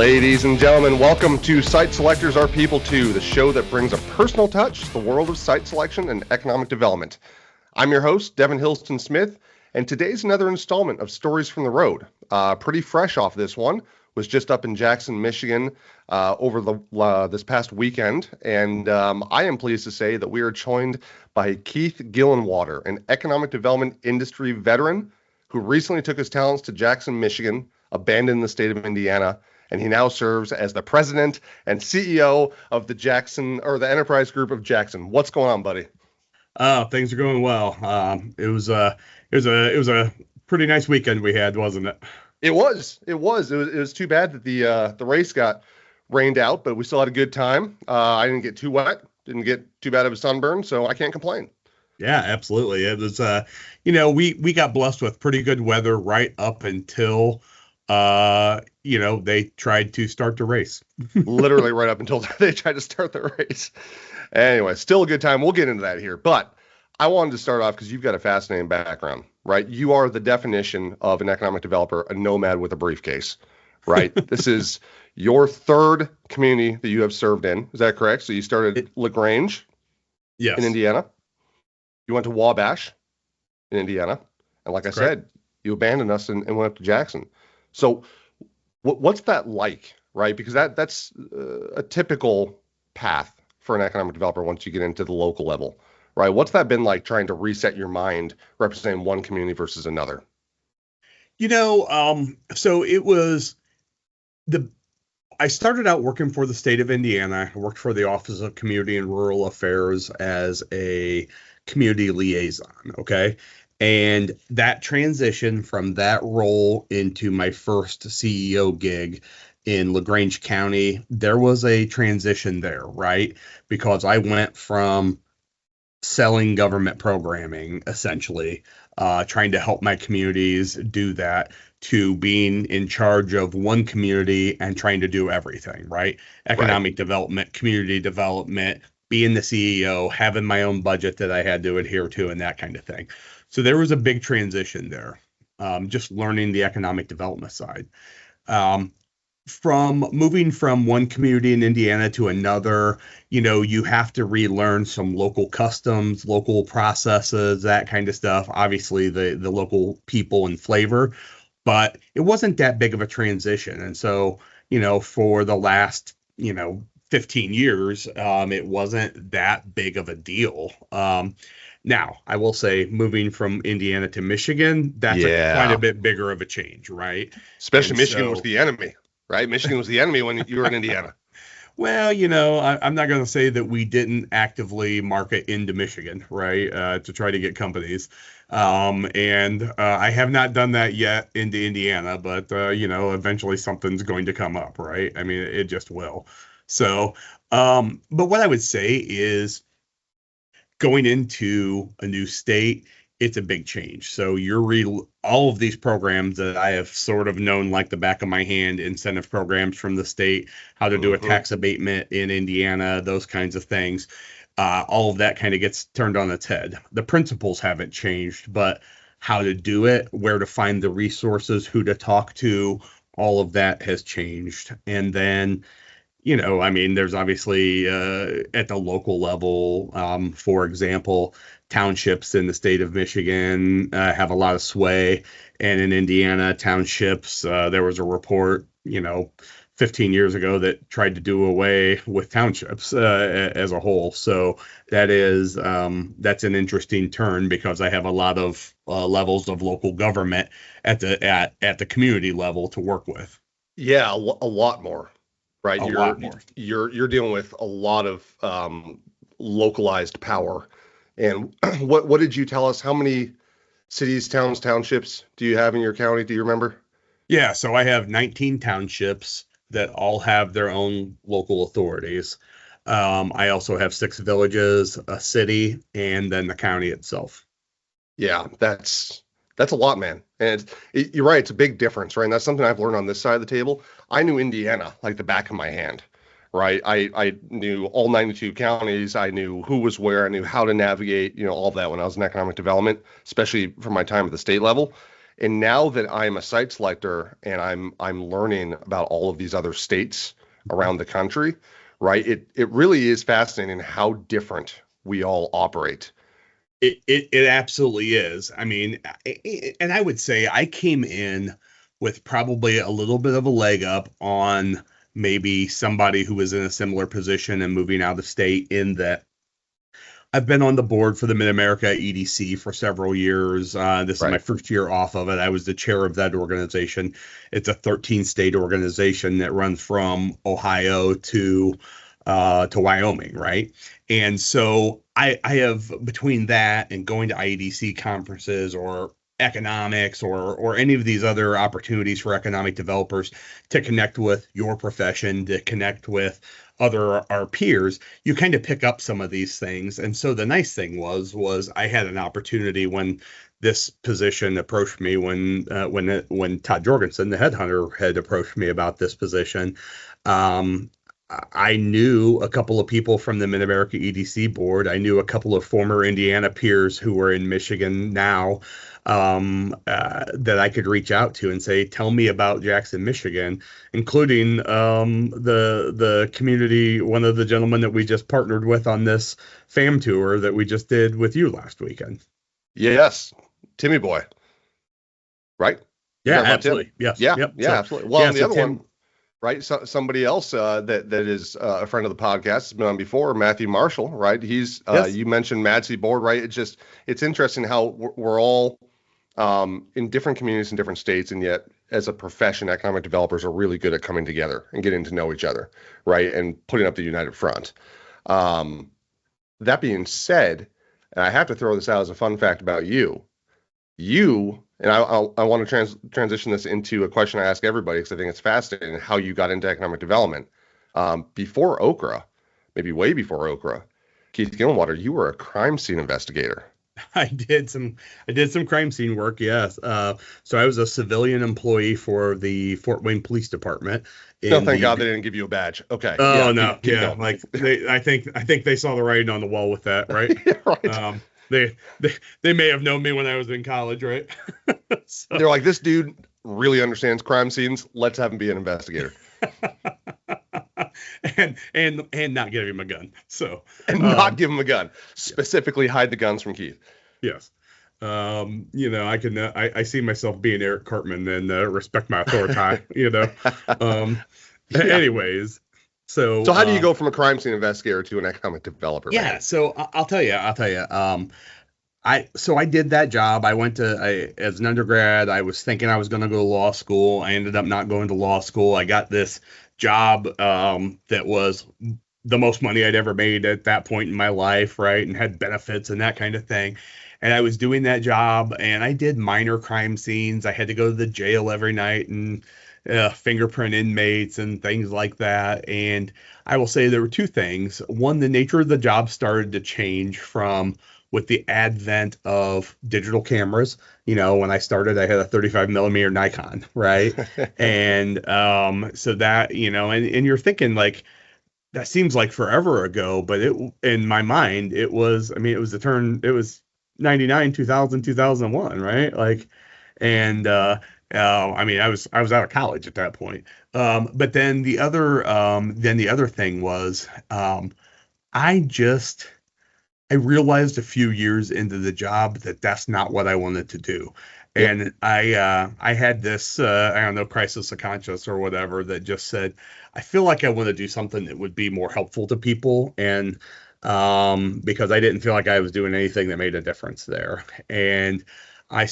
Ladies and gentlemen, welcome to Site Selectors Are People Too, the show that brings a personal touch to the world of site selection and economic development. I'm your host, Devin Hillsdon-Smith, and today's another installment of Stories from the Road. Pretty fresh off this one. Was just up in Jackson, Michigan over this past weekend, and I am pleased to say that we are joined by Keith Gillenwater, an economic development industry veteran who recently took his talents to Jackson, Michigan, abandoned the state of Indiana, and he now serves as the president and CEO of the Enterprise Group of Jackson. What's going on, buddy? Things are going well. It was a pretty nice weekend we had, wasn't it? It was too bad that the race got rained out, but we still had a good time. I didn't get too wet, didn't get too bad of a sunburn, so I can't complain. Yeah, absolutely. It was, we got blessed with pretty good weather right up until, they tried to start the race. Literally right up until they tried to start the race. Anyway, still a good time. We'll get into that here, but I wanted to start off because you've got a fascinating background, right? You are the definition of an economic developer, a nomad with a briefcase, right? This is your third community that you have served in. Is that correct? So you started at LaGrange in Indiana. You went to Wabash in Indiana. And like I said, you abandoned us and went up to Jackson. So what's that like, right? Because that's a typical path for an economic developer once you get into the local level. Right. What's that been like trying to reset your mind representing one community versus another? So it was I started out working for the state of Indiana. I worked for the Office of Community and Rural Affairs as a community liaison. Okay. And that transition from that role into my first CEO gig in LaGrange County, there was a transition there, right? Because I went from selling government programming, essentially, trying to help my communities do that, to being in charge of one community and trying to do everything, right? Economic development, community development, being the CEO, having my own budget that I had to adhere to, and that kind of thing. So there was a big transition there, just learning the economic development side. From moving from one community in Indiana to another, you have to relearn some local customs, local processes, that kind of stuff. Obviously, the local people and flavor, but it wasn't that big of a transition. And so, for the last, 15 years, it wasn't that big of a deal. Now, I will say, moving from Indiana to Michigan, that's quite a bit bigger of a change, right? Especially Michigan was the enemy. Right? Michigan was the enemy when you were in Indiana. Well, I'm not going to say that we didn't actively market into Michigan, right, to try to get companies. And I have not done that yet into Indiana, but, eventually something's going to come up, right? I mean, it just will. So, but what I would say is going into a new state, it's a big change. So all of these programs that I have sort of known like the back of my hand, incentive programs from the state, how to do a tax abatement in Indiana, those kinds of things, all of that kind of gets turned on its head. The principles haven't changed, but how to do it, where to find the resources, who to talk to, all of that has changed. And then, there's obviously at the local level, for example, townships in the state of Michigan have a lot of sway. And in Indiana, townships, there was a report, 15 years ago that tried to do away with townships as a whole. So that's an interesting turn, because I have a lot of levels of local government at the community level to work with. Yeah, a lot more. Right. A lot more. You're dealing with a lot of localized power. And what did you tell us? How many cities, towns, townships do you have in your county? Do you remember? Yeah, so I have 19 townships that all have their own local authorities. I also have 6 villages, a city, and then the county itself. Yeah, that's a lot, man. And you're right. It's a big difference, right? And that's something I've learned on this side of the table. I knew Indiana like the back of my hand, right? I knew all 92 counties. I knew who was where. I knew how to navigate, all of that when I was in economic development, especially from my time at the state level. And now that I'm a site selector and I'm learning about all of these other states around the country, right? It really is fascinating how different we all operate. It absolutely is. I mean, and I would say I came in with probably a little bit of a leg up on maybe somebody who was in a similar position and moving out of state, in that I've been on the board for the Mid-America EDC for several years. This is my Right. first year off of it. I was the chair of that organization. It's a 13-state organization that runs from Ohio to Wyoming, right? And so I have, between that and going to IEDC conferences or economics or any of these other opportunities for economic developers to connect with your profession, to connect with our peers, you kind of pick up some of these things. And so the nice thing was I had an opportunity when this position approached me, when Todd Jorgensen, the headhunter, had approached me about this position. I knew a couple of people from the Mid-America EDC board. I knew a couple of former Indiana peers who were in Michigan now, that I could reach out to and say, tell me about Jackson, Michigan, including the community, one of the gentlemen that we just partnered with on this FAM tour that we just did with you last weekend. Yes, Timmy boy, right? Yeah, absolutely. Yes. Yeah, Yep. yeah, So, absolutely. Well, yeah, and the so other Tim, one, right? So somebody else that is a friend of the podcast, has been on before, Matthew Marshall, right? He's yes. you mentioned MADSI board, right? It's interesting how we're all in different communities in different states, and yet as a profession, economic developers are really good at coming together and getting to know each other, right? And putting up the united front. That being said, and I have to throw this out as a fun fact about you. And I want to transition this into a question I ask everybody because I think it's fascinating how you got into economic development. Before Okra, maybe way before Okra, Keith Gillenwater, you were a crime scene investigator. I did some crime scene work. Yes. So I was a civilian employee for the Fort Wayne Police Department. No, thank God they didn't give you a badge. Okay. Oh Yeah, no, keep yeah. going. Like I think they saw the writing on the wall with that, right? Right. They, they may have known me when I was in college, right? So, They're like, this dude really understands crime scenes. Let's have him be an investigator. and not give him a gun. So And not give him a gun. Specifically hide the guns from Keith. yes. I can I see myself being Eric Cartman and respect my authority, Yeah. Anyways, so how do you go from a crime scene investigator to an economic developer? yeah, man? so I'll tell you. I did that job. As an undergrad, I was thinking I was going to go to law school. I ended up not going to law school. I got this job that was the most money I'd ever made at that point in my life, right? And had benefits and that kind of thing. And I was doing that job, and I did minor crime scenes. I had to go to the jail every night and fingerprint inmates and things like that. And I will say there were two things. One, the nature of the job started to change with the advent of digital cameras. When I started, I had a 35 millimeter Nikon, right? And so that, and you're thinking like, that seems like forever ago, but in my mind, it was 99, 2000, 2001, right? Like, and I was out of college at that point. But then the other thing was, I realized a few years into the job that that's not what I wanted to do. Yep. And I had this, I don't know, crisis of conscience or whatever, that just said, I feel like I want to do something that would be more helpful to people. And because I didn't feel like I was doing anything that made a difference there. And I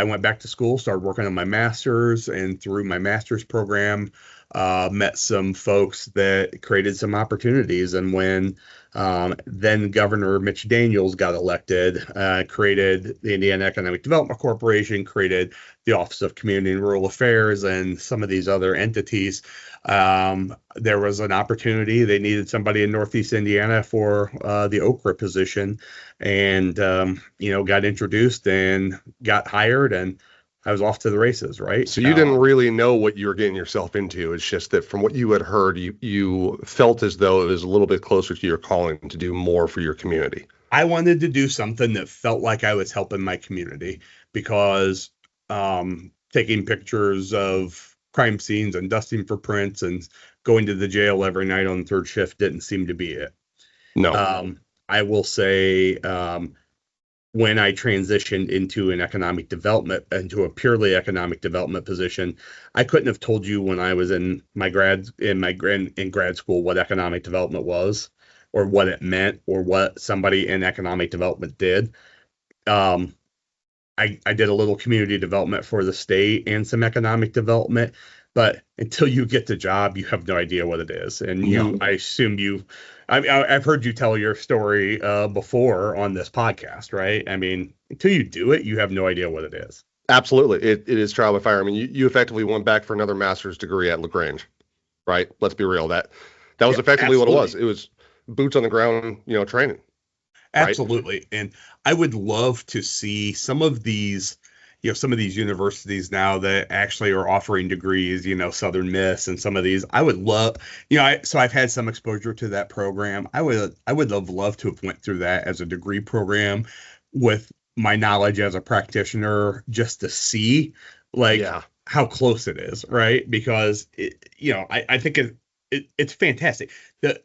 went back to school, started working on my master's, and through my master's program, met some folks that created some opportunities. And when then Governor Mitch Daniels got elected, created the Indiana Economic Development Corporation, created the Office of Community and Rural Affairs, and some of these other entities. There was an opportunity. They needed somebody in Northeast Indiana for the Okra position, and got introduced and got hired, and I was off to the races, right? So you didn't really know what you were getting yourself into. It's just that from what you had heard, you felt as though it was a little bit closer to your calling to do more for your community. I wanted to do something that felt like I was helping my community, because taking pictures of crime scenes and dusting for prints and going to the jail every night on third shift didn't seem to be it. No. I will say, when I transitioned into into a purely economic development position, I couldn't have told you when I was in grad school what economic development was, or what it meant, or what somebody in economic development did. I did a little community development for the state and some economic development, but until you get the job, you have no idea what it is. And I assume I've heard you tell your story before on this podcast, right? I mean, until you do it, you have no idea what it is. Absolutely. It is trial by fire. I mean, you effectively went back for another master's degree at LaGrange, right? Let's be real. That was effectively what it was. It was boots on the ground, training. Absolutely. Right? And I would love to see some of these universities now that actually are offering degrees, Southern Miss and some of these. I would love, so I've had some exposure to that program. I would have loved to have went through that as a degree program with my knowledge as a practitioner, just to see how close it is, right? Because I think it's fantastic.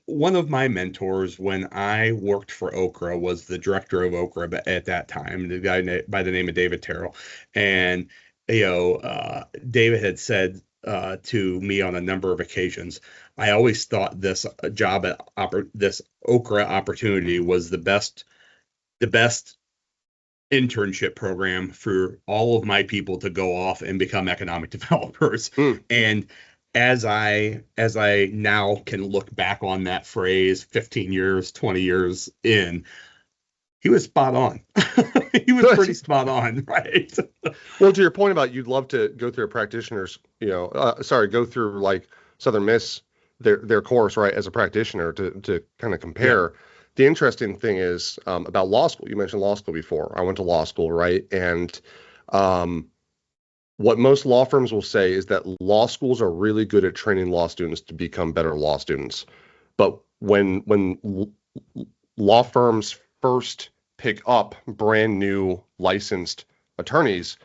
One of my mentors when I worked for Okra was the director of Okra at that time, the guy by the name of David Terrell. And, David had said to me on a number of occasions, I always thought this this Okra opportunity was the best internship program for all of my people to go off and become economic developers. And as I now can look back on that phrase 15 years, 20 years in, he was spot on. He was pretty spot on, right? Well, to your point about you'd love to go through a practitioner's, go through like Southern Miss, their course, right, as a practitioner to kind of compare. Yeah. The interesting thing is about law school. You mentioned law school before. I went to law school, right? And what most law firms will say is that law schools are really good at training law students to become better law students. But when law firms first pick up brand new licensed attorneys,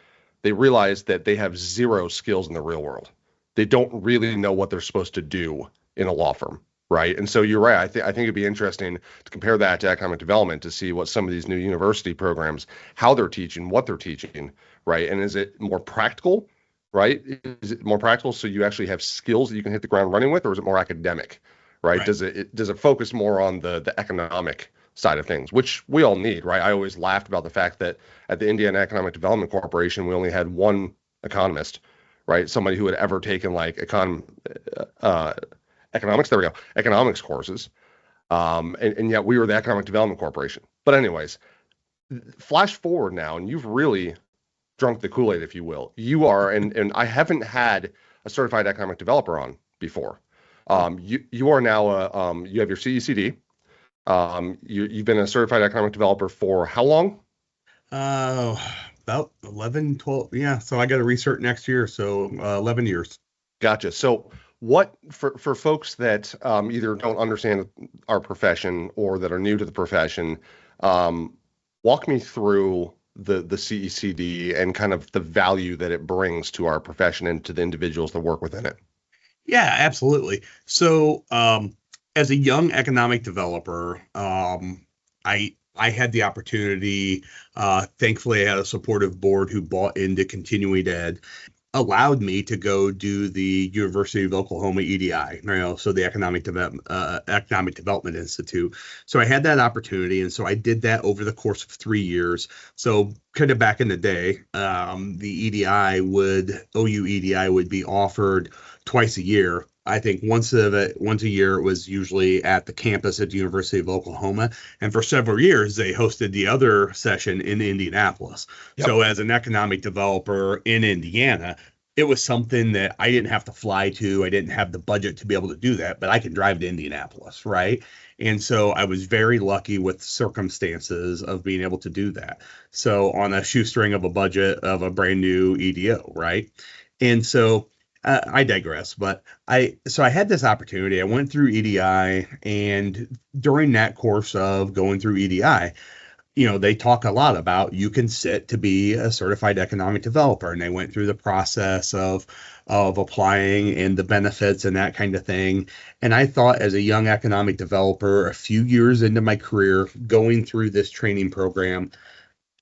they realize that they have zero skills in the real world. They don't really know what they're supposed to do in a law firm, right? And so you're right. I think it'd be interesting to compare that to economic development to see what some of these new university programs, how they're teaching, what they're teaching, right? And is it more practical, right? Is it more practical so you actually have skills that you can hit the ground running with, or is it more academic, right? Does it focus more on the economic side of things, which we all need, right? I always laughed about the fact that at the Indiana Economic Development Corporation, we only had one economist, right? Somebody who had ever taken like economics courses. And yet we were the Economic Development Corporation. But anyways, flash forward now, and you've really drunk the Kool-Aid, if you will. You are, and I haven't had a certified economic developer on before. You are now, you have your CECD. You've been a certified economic developer for how long? About 11, 12. Yeah. So I got to recert next year. So 11 years. Gotcha. So what, for folks that either don't understand our profession or that are new to the profession, walk me through the CECD and kind of the value that it brings to our profession and to the individuals that work within it. Yeah, absolutely. So as a young economic developer, I had the opportunity, thankfully I had a supportive board who bought into continuing ed, allowed me to go do the University of Oklahoma EDI, so the Economic Development Institute. So I had that opportunity, and so I did that over the course of 3 years. So kind of back in the day, the OU EDI would be offered twice a year. I think once a year it was usually at the campus at the University of Oklahoma. And for several years, they hosted the other session in Indianapolis. Yep. So as an economic developer in Indiana, it was something that I didn't have to fly to. I didn't have the budget to be able to do that, but I can drive to Indianapolis, right? And so I was very lucky with circumstances of being able to do that. So on a shoestring of a budget of a brand new EDO, right? And so I digress, but I had this opportunity. I went through EDI, and during that course of going through EDI, they talk a lot about you can sit to be a certified economic developer, and they went through the process of applying and the benefits and that kind of thing. And I thought, as a young economic developer, a few years into my career, going through this training program,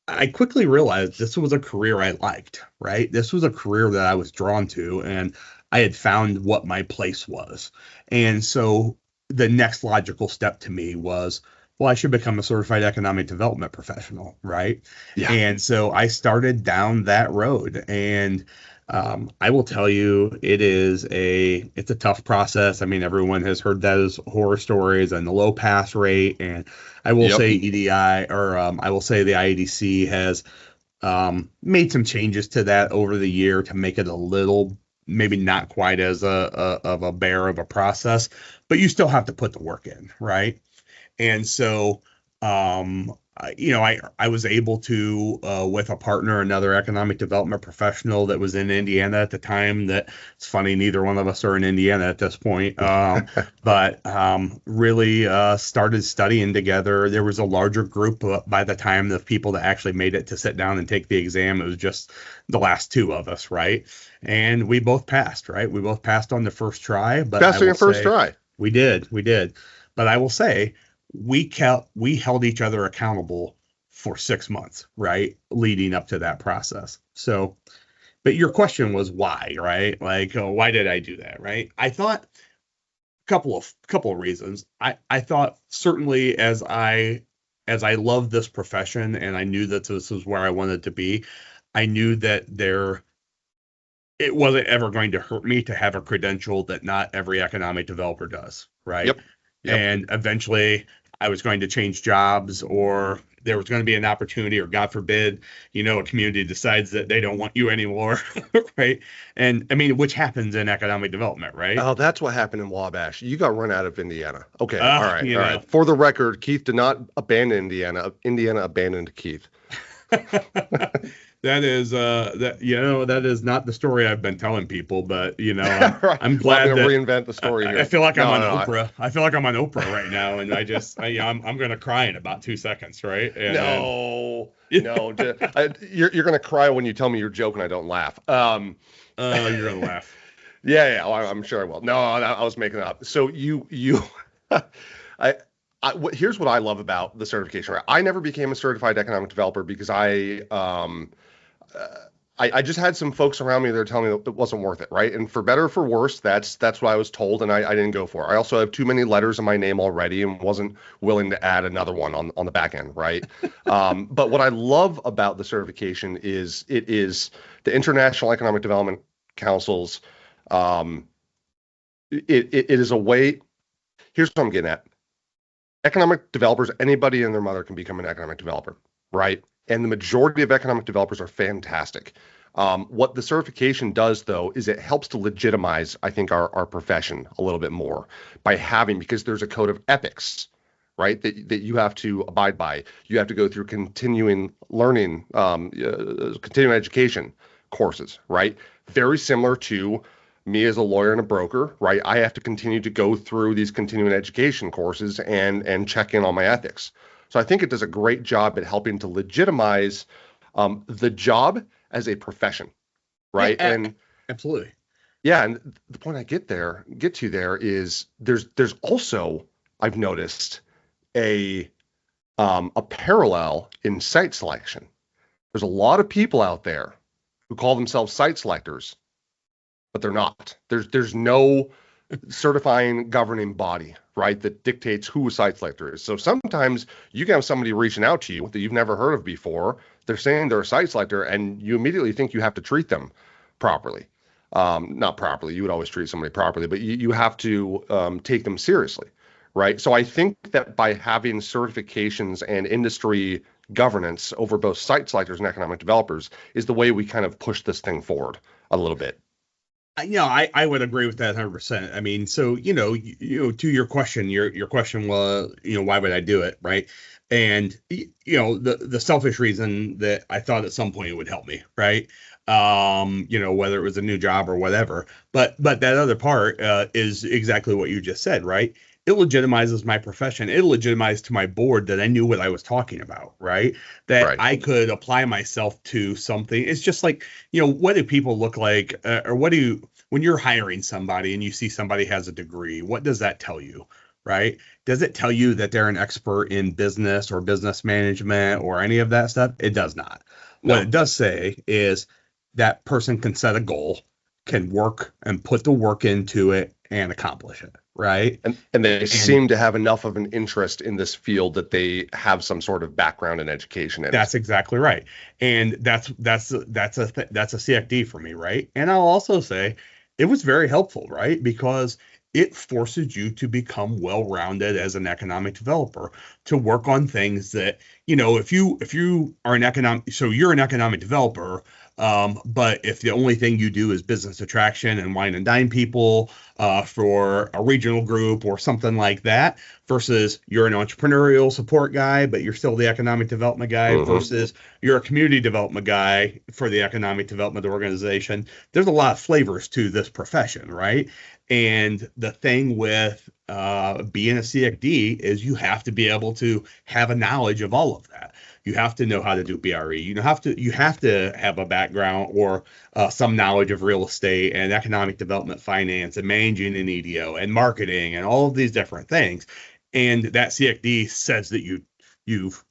I quickly realized this was a career I liked, right? This was a career that I was drawn to, and I had found what my place was. And so the next logical step to me was, well, I should become a certified economic development professional, right? Yeah. And so I started down that road, and I will tell you, it's a tough process. I mean, everyone has heard those horror stories and the low pass rate, and I will say EDI, or I will say the IEDC has made some changes to that over the year to make it a little, maybe not quite as of a bear of a process, but you still have to put the work in, right? And so, I was able to, with a partner, another economic development professional that was in Indiana at the time. That it's funny, neither one of us are in Indiana at this point, but really started studying together. There was a larger group by the time of people that actually made it to sit down and take the exam. It was just the last two of us, right? And we both passed, right? We both passed on the first try. But Passed on your first try. We did. But I will say, we held each other accountable for 6 months, right, leading up to that process. So, but your question was why, right? Like, why did I do that, right? I thought couple of reasons. I thought, certainly, as I loved this profession and I knew that this was where I wanted to be, I knew that it wasn't ever going to hurt me to have a credential that not every economic developer does, right? Yep. And eventually I was going to change jobs, or there was going to be an opportunity, or God forbid, a community decides that they don't want you anymore, right? And I mean, which happens in economic development, right? Oh, that's what happened in Wabash. You got run out of Indiana. Okay. All right. All right. For the record, Keith did not abandon Indiana. Indiana abandoned Keith. That is that is not the story I've been telling people, but Right. I'm glad I'm to reinvent the story here. I feel like I'm on Oprah. I feel like I'm on Oprah right now, and I'm going to cry in about 2 seconds, right? No. You're going to cry when you tell me you're joking. I don't laugh. You're going to laugh. Yeah. I'm sure I will. No, I was making it up. So here's what I love about the certification. Right? I never became a certified economic developer because I just had some folks around me that were telling me that it wasn't worth it, right? And for better or for worse, that's what I was told, and I didn't go for it. I also have too many letters in my name already and wasn't willing to add another one on the back end, right? But what I love about the certification is it is the International Economic Development Council's. It is a way. Here's what I'm getting at. Economic developers, anybody and their mother can become an economic developer, right? And the majority of economic developers are fantastic. What the certification does, though, is it helps to legitimize, I think, our profession a little bit more because there's a code of ethics, right, that you have to abide by. You have to go through continuing learning, continuing education courses, right? Very similar to me as a lawyer and a broker, right? I have to continue to go through these continuing education courses and check in on my ethics. So I think it does a great job at helping to legitimize the job as a profession, right? Yeah, and absolutely. Yeah, and the point I get to there is there's also, I've noticed, a parallel in site selection. There's a lot of people out there who call themselves site selectors, but they're not. There's no certifying governing body, right, that dictates who a site selector is. So sometimes you can have somebody reaching out to you that you've never heard of before. They're saying they're a site selector, and you immediately think you have to treat them properly. Not properly. You would always treat somebody properly, but you have to take them seriously, right? So I think that by having certifications and industry governance over both site selectors and economic developers is the way we kind of push this thing forward a little bit. I would agree with that 100%. I mean, so, to your question, your question was, why would I do it? Right. And, the selfish reason that I thought at some point it would help me. Right. Whether it was a new job or whatever. But that other part is exactly what you just said. Right. it legitimizes my profession. It legitimized to my board that I knew what I was talking about, right? That Right. I could apply myself to something. It's just like, what do people look like, or when you're hiring somebody and you see somebody has a degree, what does that tell you, right? Does it tell you that they're an expert in business or business management or any of that stuff? It does not. What No. it does say is that person can set a goal, can work and put the work into it and accomplish it, right? And they And seem to have enough of an interest in this field that they have some sort of background in education in it. that's exactly right. And that's a CFD for me, right? And I'll also say it was very helpful, right? Because it forces you to become well-rounded as an economic developer, to work on things that, if you are you're an economic developer, but if the only thing you do is business attraction and wine and dine people for a regional group or something like that, versus you're an entrepreneurial support guy, but you're still the economic development guy, versus you're a community development guy for the economic development organization. There's a lot of flavors to this profession, right? And the thing with being a CFD is you have to be able to have a knowledge of all of that. You have to know how to do BRE. You have to have a background or some knowledge of real estate and economic development finance and managing an EDO and marketing and all of these different things. And that CFD says that you've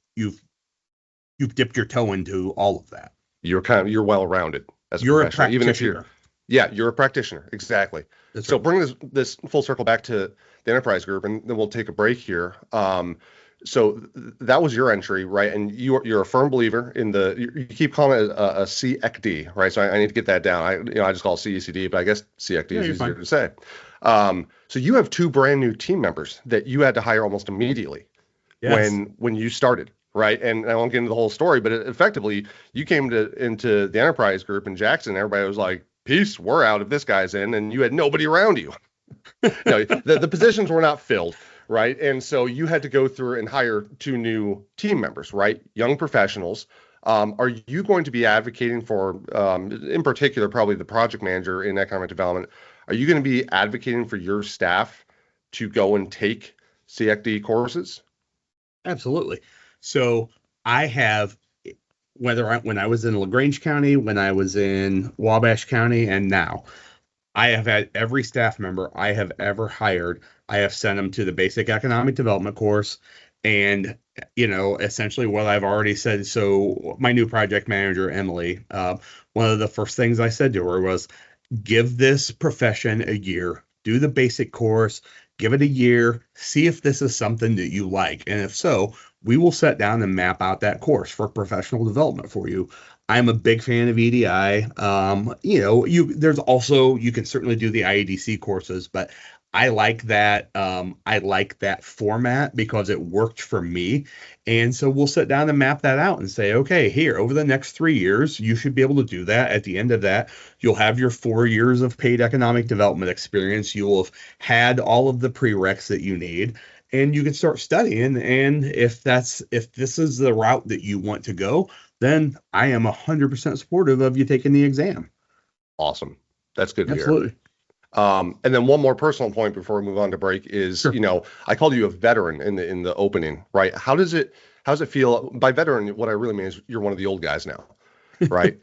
dipped your toe into all of that. You're well-rounded as a You're a professional, even if practitioner. you're a practitioner. Exactly. That's So right. bring this full circle back to the enterprise group, and then we'll take a break here. That was your entry, right? And you're a firm believer in you keep calling it a CXD, right? So I need to get that down. I just call it CECD, but I guess CXD Yeah, is you're easier fine. to say. So you have two brand new team members that you had to hire almost immediately Yes. when you started, right? And I won't get into the whole story, but effectively you came into the enterprise group in Jackson. Everybody was like, "Peace, we're out if this guy's in," and you had nobody around you. The positions were not filled, right? And so you had to go through and hire two new team members, right? Young professionals. Are you going to be advocating for, in particular, probably the project manager in economic development? Are you going to be advocating for your staff to go and take CXD courses? Absolutely. So I have, when I was in LaGrange County, when I was in Wabash County, and now I have had every staff member I have ever hired, I have sent them to the basic economic development course. And, essentially what I've already said. So my new project manager, Emily, one of the first things I said to her was, give this profession a year, do the basic course, give it a year, see if this is something that you like. And if so, we will sit down and map out that course for professional development for you. I'm a big fan of EDI. You can certainly do the IEDC courses, but I like that format because it worked for me. And so we'll sit down and map that out and say, okay, here, over the next 3 years, you should be able to do that. At the end of that, you'll have your 4 years of paid economic development experience. You will have had all of the prereqs that you need, and you can start studying. And if this is the route that you want to go, then I am 100% supportive of you taking the exam. Awesome. That's good to hear. Absolutely. And then one more personal point before we move on to break is, Sure. I called you a veteran in the opening, right? How's it feel? By veteran, what I really mean is you're one of the old guys now, right?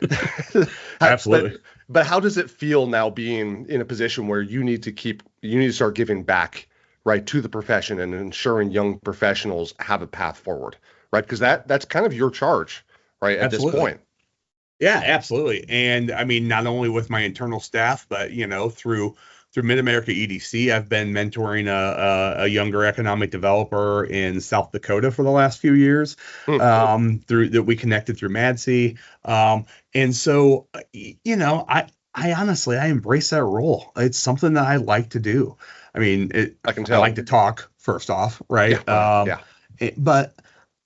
Absolutely. But how does it feel now being in a position where you need to start giving back, right, to the profession and ensuring young professionals have a path forward, right? Because that's kind of your charge, right, at this Absolutely. point. Yeah, absolutely. And I mean, not only with my internal staff, but through Mid-America EDC, I've been mentoring a younger economic developer in South Dakota for the last few years. Through that we connected through MADC. And so, I honestly, I embrace that role. It's something that I like to do. I mean, I can I tell. like to talk first off, right? Yeah, right. Yeah. But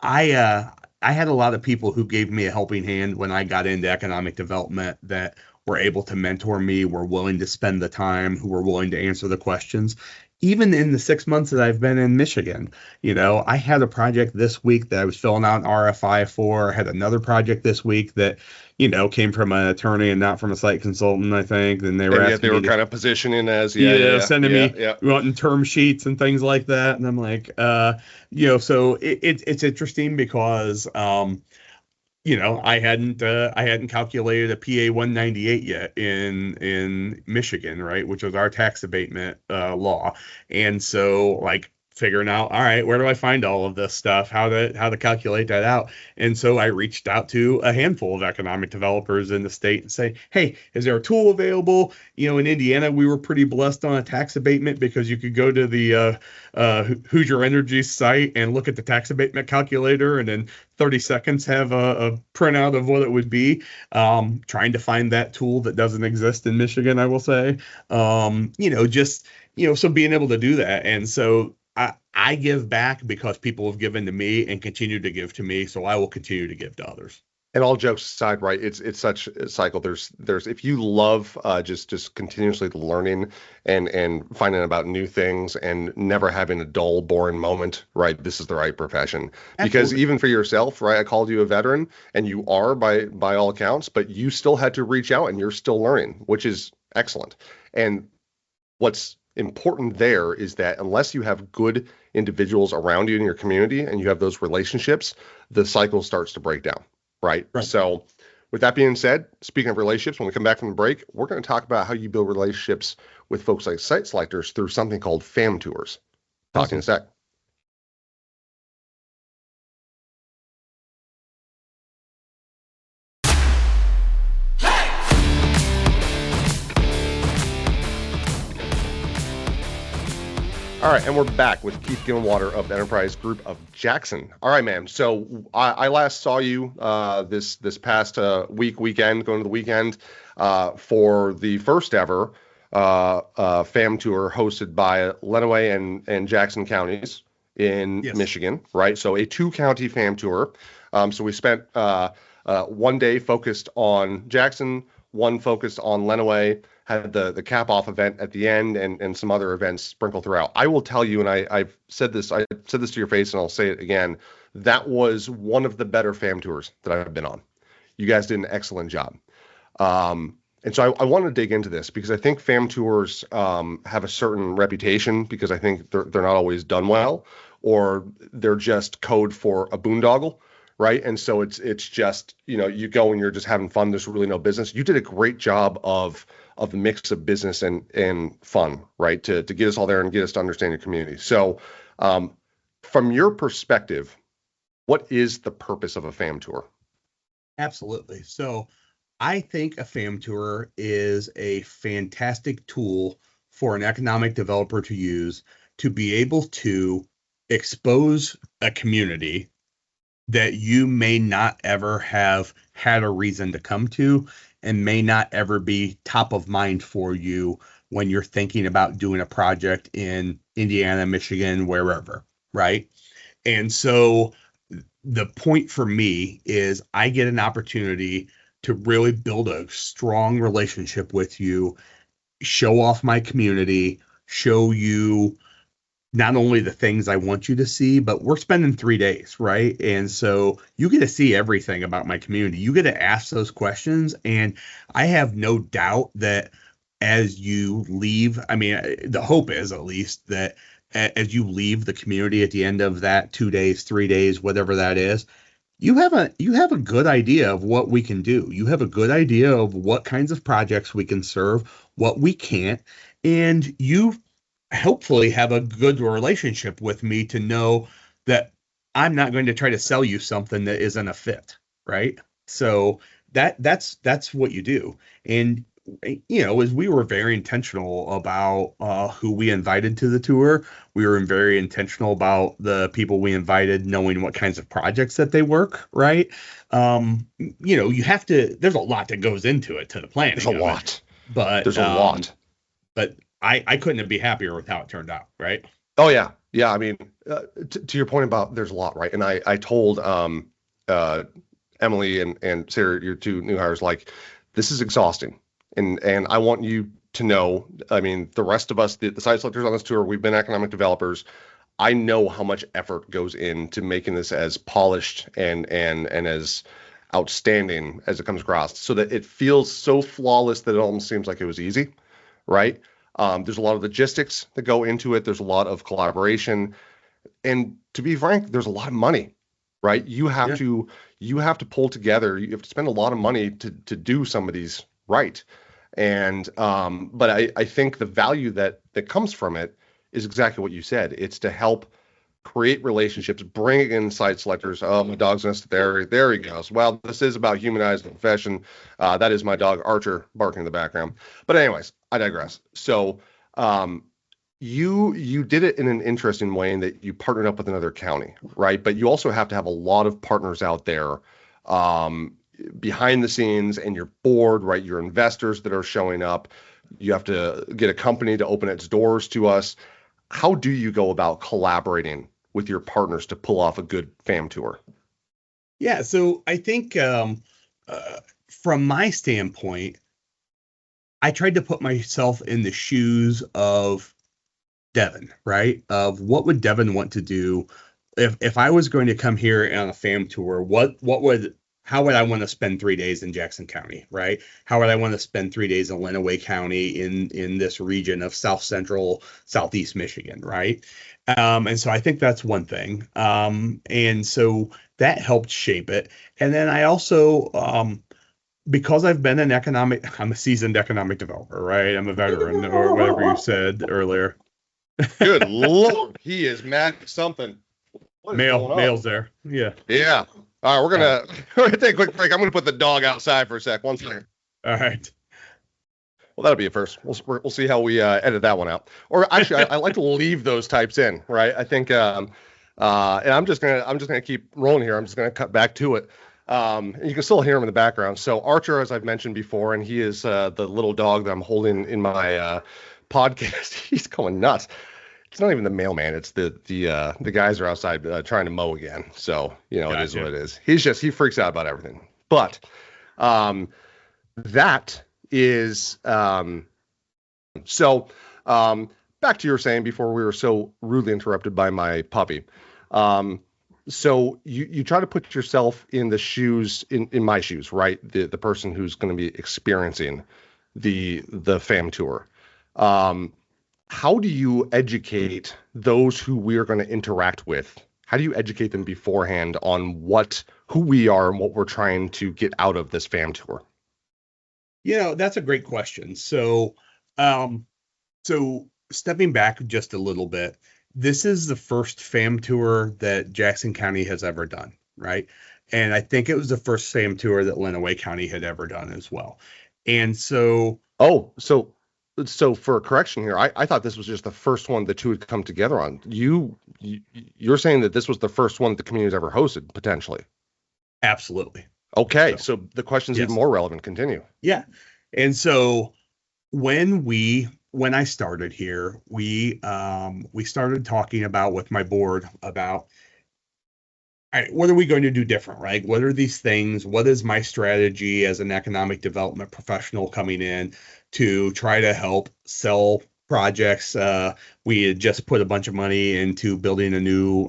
I had a lot of people who gave me a helping hand when I got into economic development that were able to mentor me, were willing to spend the time, who were willing to answer the questions. even in the 6 months that I've been in Michigan, I had a project this week that I was filling out an RFI for. I had another project this week that, came from an attorney and not from a site consultant, I think. And they were And yet they asking were me kind of positioning as, sending me yeah. wanting term sheets and things like that. And I'm like, so it's interesting because, I hadn't calculated a PA 198 yet in Michigan, right, which was our tax abatement law, and so like figuring out, all right, where do I find all of this stuff, how to calculate that out, and so I reached out to a handful of economic developers in the state and say, hey, is there a tool available? In Indiana, we were pretty blessed on a tax abatement because you could go to the Hoosier Energy site and look at the tax abatement calculator, and then 30 seconds have a printout of what it would be. Trying to find that tool that doesn't exist in Michigan, I will say. So being able to do that. And so I give back because people have given to me and continue to give to me. So I will continue to give to others. And all jokes aside, right? It's such a cycle. There's if you love just continuously learning and finding out new things and never having a dull, boring moment, right? This is the right profession. Because Absolutely. even for yourself, right? I called you a veteran, and you are by all accounts, but you still had to reach out, and you're still learning, which is excellent. And what's important there is that unless you have good individuals around you in your community and you have those relationships, the cycle starts to break down. Right. So with that being said, speaking of relationships, when we come back from the break, we're going to talk about how you build relationships with folks like site selectors through something called fam tours. Talk in a sec. All right, and we're back with Keith Gillenwater of the Enterprise Group of Jackson. All right, man. So I last saw you this past weekend, going to the weekend for the first ever FAM tour hosted by Lenawee and Jackson counties in Michigan, right? So a 2-county FAM tour. So we spent one day focused on Jackson, one focused on Lenawee, had the cap off event at the end and some other events sprinkled throughout. I will tell you, and I said this to your face, and I'll say it again, that was one of the better FAM tours that I've been on. You guys did an excellent job. And so I want to dig into this because I think FAM tours have a certain reputation because I think they're not always done well, or they're just code for a boondoggle. Right. And so it's just, you go and you're just having fun. There's really no business. You did a great job of the mix of business and fun, right, to get us all there and get us to understand your community. So from your perspective, what is the purpose of a FAM tour? Absolutely. So I think a FAM tour is a fantastic tool for an economic developer to use to be able to expose a community that you may not ever have had a reason to come to and may not ever be top of mind for you when you're thinking about doing a project in Indiana, Michigan, wherever, right? And so the point for me is I get an opportunity to really build a strong relationship with you, show off my community, show you not only the things I want you to see, but we're spending 3 days, right? And so you get to see everything about my community. You get to ask those questions. And I have no doubt that as you leave, I mean, the hope is at least that as you leave the community at the end of that 2 days, 3 days, whatever that is, you have a good idea of what we can do. You have a good idea of what kinds of projects we can serve, what we can't, and you hopefully have a good relationship with me to know that I'm not going to try to sell you something that isn't a fit, right? So that's what you do. And as we were very intentional about who we invited to the tour, we were very intentional about the people we invited, knowing what kinds of projects that they work, right? You have to, there's a lot that goes into it, to the planning. There's a lot. But there's a lot. But I couldn't be happier with how it turned out, right? Oh, yeah. Yeah. I mean, to your point about there's a lot, right? And I told Emily and Sarah, your two new hires, like, this is exhausting. And I want you to know. I mean, the rest of us, the site selectors on this tour, we've been economic developers. I know how much effort goes into making this as polished and as outstanding as it comes across, so that it feels so flawless that it almost seems like it was easy, right? There's a lot of logistics that go into it. There's a lot of collaboration, and to be frank, there's a lot of money, right? You have to pull together. You have to spend a lot of money to do some of these right. And but I think the value that comes from it is exactly what you said. It's to help create relationships, bring in site selectors. Oh, my dog's nest there he goes. Well, this is about humanizing the profession. That is my dog Archer barking in the background. But anyways, I digress. So you did it in an interesting way in that you partnered up with another county, right? But you also have to have a lot of partners out there behind the scenes, and your board, right? Your investors that are showing up. You have to get a company to open its doors to us. How do you go about collaborating with your partners to pull off a good fam tour? Yeah, so I think from my standpoint, I tried to put myself in the shoes of Devin, right? Of what would Devin want to do if I was going to come here on a fam tour? How would I want to spend 3 days in Jackson County, right? How would I want to spend 3 days in Lenawee County in this region of South Central, Southeast Michigan, right? And so I think that's one thing. And so that helped shape it. And then I also, because I'm a seasoned economic developer, right? I'm a veteran, or whatever you said earlier. Good Lord, he is mad at something. What is going on? Male's there. Yeah. Yeah. All right, we're gonna take a quick break. I'm gonna put the dog outside for a sec. 1 second. All right. Well, that'll be a first. We'll see how we edit that one out. Or actually, I like to leave those types in, right? I think, and I'm just gonna keep rolling here. I'm just gonna cut back to it. And you can still hear him in the background. So Archer, as I've mentioned before, and he is the little dog that I'm holding in my podcast. He's going nuts. It's not even the mailman. It's the guys are outside trying to mow again. So, It is what it is. He freaks out about everything. But that is so back to your saying before we were so rudely interrupted by my puppy. So you try to put yourself in the shoes, in my shoes, right? The person who's going to be experiencing the fam tour. How do you educate those who we are going to interact with? How do you educate them beforehand on who we are and what we're trying to get out of this fam tour? That's a great question. So stepping back just a little bit, this is the first fam tour that Jackson County has ever done, right? And I think it was the first fam tour that Lenawee County had ever done as well. And so, So for a correction here, I thought this was just the first one the two had come together on. You're saying that this was the first one that the community's ever hosted, potentially. Absolutely. Okay, so the question's even more relevant. Continue. Yeah. And so when I started here, we started talking about with my board about, all right, what are we going to do different, right? What are these things? What is my strategy as an economic development professional coming in to try to help sell projects? We had just put a bunch of money into building a new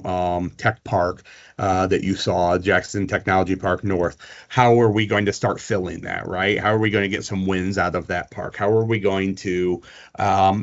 tech park that you saw, Jackson Technology Park North. How are we going to start filling that, right? How are we going to get some wins out of that park? How are we going to,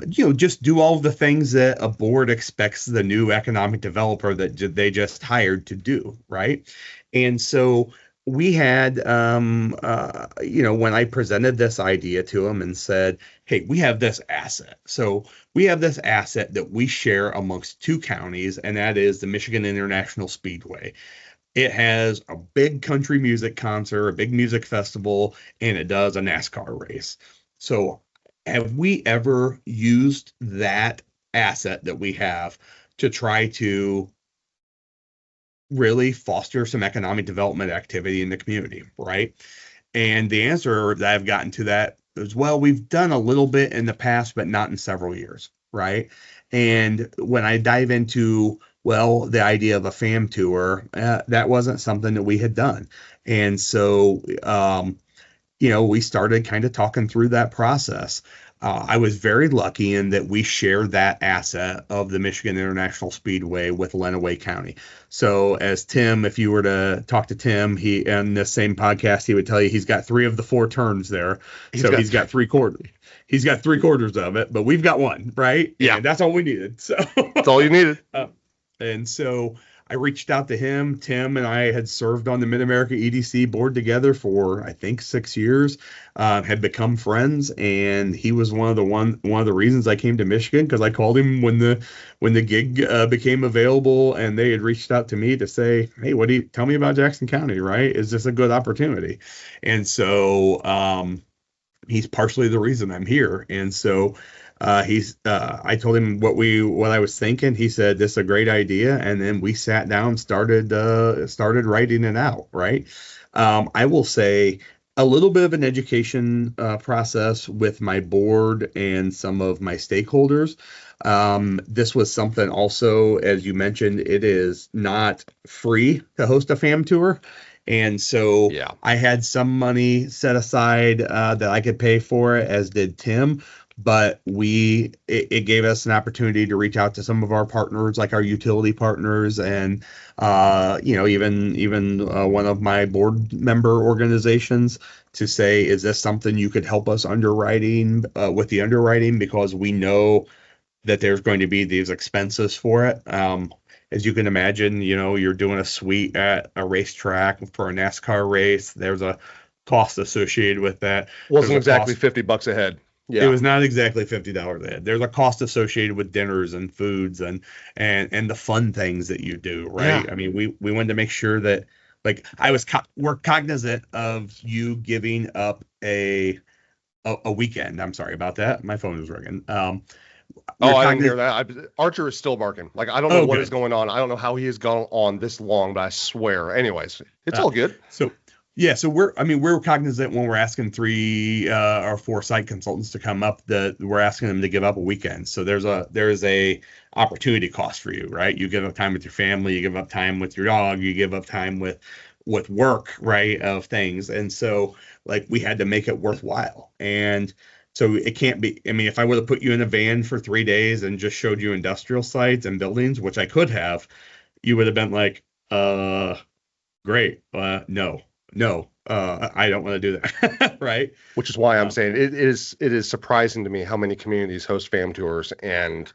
just do all of the things that a board expects the new economic developer that they just hired to do, right? And so we had, when I presented this idea to them and said, hey, we have this asset. So we have this asset that we share amongst two counties, and that is the Michigan International Speedway. It has a big country music concert, a big music festival, and it does a NASCAR race. So have we ever used that asset that we have to try to really foster some economic development activity in the community, right? And the answer that I've gotten to that is, well, we've done a little bit in the past, but not in several years, right? And when I dive into, the idea of a fam tour, that wasn't something that we had done. And so, we started kind of talking through that process. I was very lucky in that we share that asset of the Michigan International Speedway with Lenawee County. So as Tim, if you were to talk to Tim, he in the same podcast, he would tell you he's got 3 of the 4 turns there. So he's got 3/4. He's got 3/4 of it, but we've got 1, right? Yeah. And that's all we needed. So That's all you needed. And so I reached out to him. Tim and I had served on the Mid-America EDC board together for, I think, 6 years, had become friends, and he was one of the reasons I came to Michigan, because I called him when the gig became available, and they had reached out to me to say, hey, tell me about Jackson County, right? Is this a good opportunity? And so he's partially the reason I'm here. And so I told him what I was thinking. He said, this is a great idea. And then we sat down, started writing it out. Right. I will say a little bit of an education process with my board and some of my stakeholders. This was something also, as you mentioned, it is not free to host a FAM tour. And so I had some money set aside that I could pay for it, as did Tim. But it gave us an opportunity to reach out to some of our partners, like our utility partners, and even one of my board member organizations, to say, is this something you could help us with the underwriting, because we know that there's going to be these expenses for it. As you can imagine, you're doing a suite at a racetrack for a NASCAR race. There's a cost associated with that. Wasn't exactly $50 a head. Yeah. It was not exactly $50 a head. There's a cost associated with dinners and foods and the fun things that you do, right? Yeah. I mean, we wanted to make sure that, like, we're cognizant of you giving up a weekend. I'm sorry about that. My phone was ringing. I didn't hear that. Archer is still barking. Like, I don't know what is going on. I don't know how he has gone on this long, but I swear. Anyways, it's all good. So we're cognizant when we're asking 3 or 4 site consultants to come up, that we're asking them to give up a weekend. So there's a opportunity cost for you, right? You give up time with your family, you give up time with your dog, you give up time with work, right, of things. And so, like, we had to make it worthwhile. And so it can't be, I mean, if I would have put you in a van for 3 days and just showed you industrial sites and buildings, which I could have, you would have been like, great. No, I don't want to do that. Right. Which is why I'm saying it is surprising to me how many communities host FAM tours, and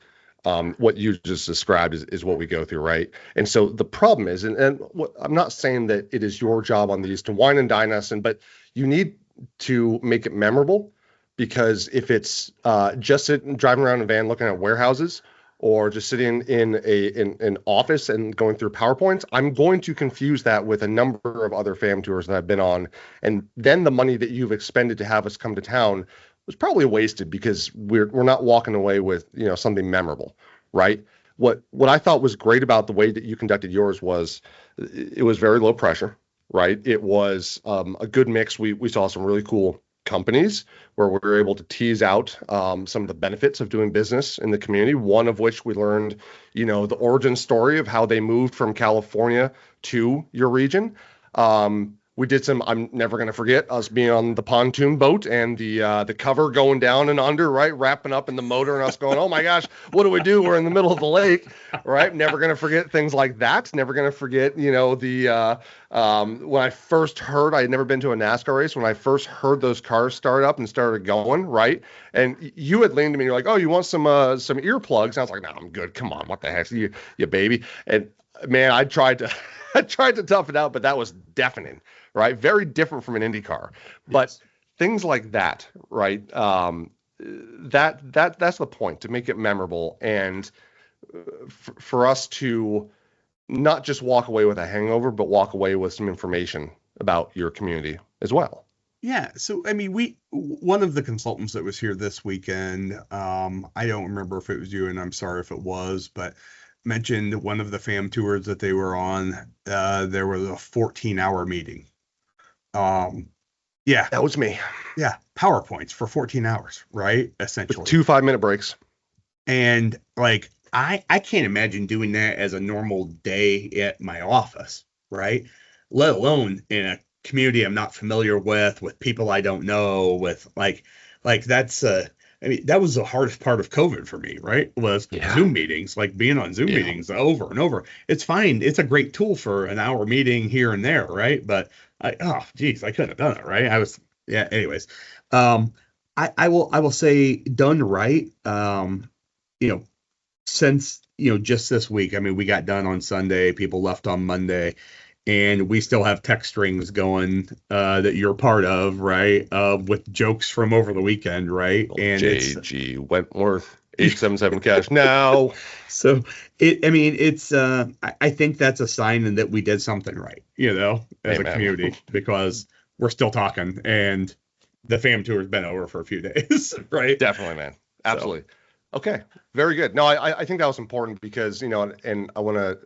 what you just described is what we go through. Right. And so the problem is, and I'm not saying that it is your job on these to wine and dine us, but you need to make it memorable. Because if it's just driving around in a van looking at warehouses, or just sitting in an office and going through PowerPoints, I'm going to confuse that with a number of other FAM tours that I've been on. And then the money that you've expended to have us come to town was probably wasted, because we're not walking away with something memorable, right? What I thought was great about the way that you conducted yours was it was very low pressure, right? It was a good mix. We saw some really cool companies where we were able to tease out some of the benefits of doing business in the community, one of which we learned, the origin story of how they moved from California to your region. We did I'm never going to forget us being on the pontoon boat and the cover going down and under, right, wrapping up in the motor, and us going, oh my gosh, what do we do? We're in the middle of the lake, right? Never going to forget things like that. Never going to forget, when I first heard, I had never been to a NASCAR race. When I first heard those cars start up and started going, right, and you had leaned to me, you're like, oh, you want some earplugs? And I was like, no, I'm good. Come on, what the heck, you baby? And man, I tried to tough it out, but that was deafening. Right, very different from an Indy car, but yes. Things like that, right? That's the point, to make it memorable, and for us to not just walk away with a hangover, but walk away with some information about your community as well. Yeah. So, I mean, one of the consultants that was here this weekend, I don't remember if it was you, and I'm sorry if it was, but mentioned one of the FAM tours that they were on. There was a 14-hour meeting. Yeah, that was me. Yeah, PowerPoints for 14 hours, right? Essentially, with 2 5-minute breaks. And like, I can't imagine doing that as a normal day at my office, right? Let alone in a community I'm not familiar with people I don't know, with like that's I mean, that was the hardest part of COVID for me, right? Was Yeah. Zoom meetings, like being on Zoom meetings over and over. It's fine. It's a great tool for an hour meeting here and there, right? But oh, geez, I couldn't have done it, right? Yeah. Anyways, um, I will say done right. You know, since just this week, I mean, we got done on Sunday. People left on Monday, and we still have text strings going that you're part of, right? With jokes from over the weekend, right? And it's JG Wentworth 877 cash now. so I mean, it's I think that's a sign that we did something right, as a Amen. community, because we're still talking, and the fam tour has been over for a few days, right? Definitely, man. Absolutely. Okay. Very good. No, I think that was important because, and I want to